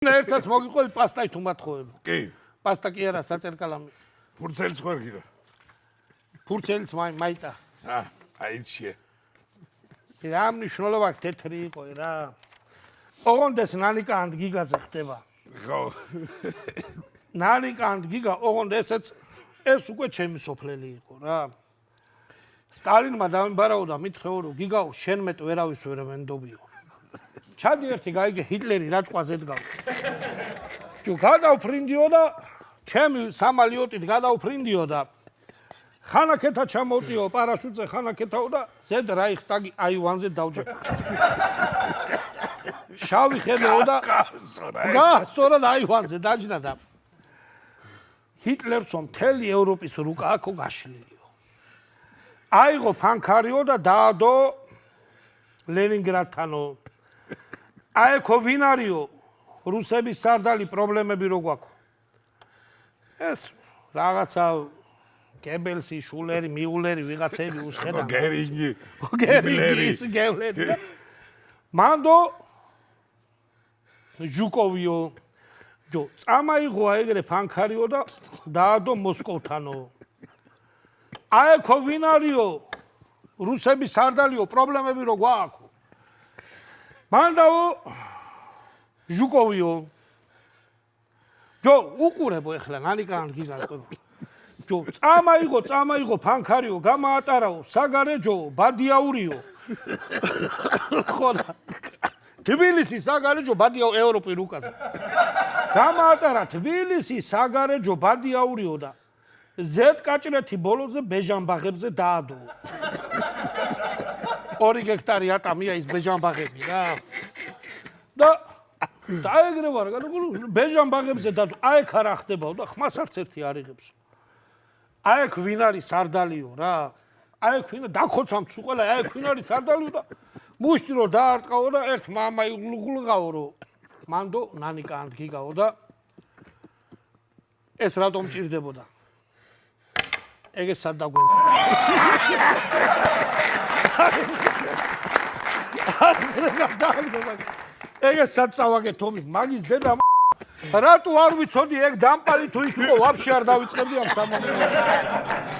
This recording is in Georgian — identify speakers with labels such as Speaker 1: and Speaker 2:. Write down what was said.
Speaker 1: ერთსაც მოგიყვები პასტაი თუ მათხოვება.
Speaker 2: კი.
Speaker 1: პასტა კი არა, საწერკალამი.
Speaker 2: ფურცელიც ხარ კიდე.
Speaker 1: ფურცელიც მაიტა.
Speaker 2: აიჩიე.
Speaker 1: რა მნიშვნელობა აქვს თეთრი იყო რა. ოღონდეს ნანიკა ანთ გიგაზე ხდება.
Speaker 2: ხო.
Speaker 1: ნანიკა ანთ გიგა ოღონდ ეს უკვე ჩემი სოფლელი იყო რა. სტალინმა დამიბარაუდა მითხრეო რომ გიგაო შენ მეტ ვერავის ვერ მენდობიო. ჩადი ერთი გაიგე ჰიტლერი რაჭყვაზე დგავ. ჯო გადავფრინდიო და ჩემი სამალიოტით გადავფრინდიო და ხანაკეთა ჩამოვწიო პარაშუტზე ხანაკეთაო და ზედ რაიხსტაგი აივანზე დავჯე. შავი ხედეო და სწორად აივანზე დაჯდა და ჰიტლერს მთელი ევროპის რუკა აქო გაშლილიო. აიღო ფანქარიო და დაადო ლენინგრადთანო. აიქო ვინ არისო რუსების სარდალი პრობლემები რო გვაქვს. ეს რაღაცა გებელსი, შულერი, მიულერი ვიღაცები უსხედან.
Speaker 2: გერინგი.
Speaker 1: გერინგის გევლერი. მანდო ჟუკოვიო ჯო წამაიღო ეგრე ფანქარიო და დაადო მოსკოვთანო. აიქო ვინ არისო რუსების სარდალიო პრობლემები რო გვაქვს. მანდაო ჟუკოვიო ჯო უყურებო ეხლა ნანიკან გიგაკო ჯო წამაიღო ფანქარიო გამაატარაო საგარეჯო ბადიაურიო ხოდა თბილისის საგარეჯო ბადიაო ევროპის რუკაზე გამაატარა თბილისის საგარეჯო ბადიაურიო და ზედკაჭრეთი ბოლოზე ბეჟანბაღებზე დაადო 2 ჰექტარი ატამია ის ბეჟანბაღები რა და დაეგრევა რა ბეჟანბაღებზე და აიქ არა ხდებაო და ხმას არც ერთი არ იღებს აიქ ვინ არის სარდალიო რა აიქ ვინ დახოცამც უყველა აიქ ვინ არის სარდალიო და მუშტი რო დაარტყაო და ერთ მამა იღულღაო რო მანდო ნანიკა ანთ გიგაო და ეს რატომ ჭირდებოდა ეგეც სად დაგვენ ეგეც სად წავაგე თომი მაგის დედა რატო არ ვიცოდი ეგ დამპალი თუ ის იყო ვაფშე არ დავიწყებდი ამ სამომავლოდ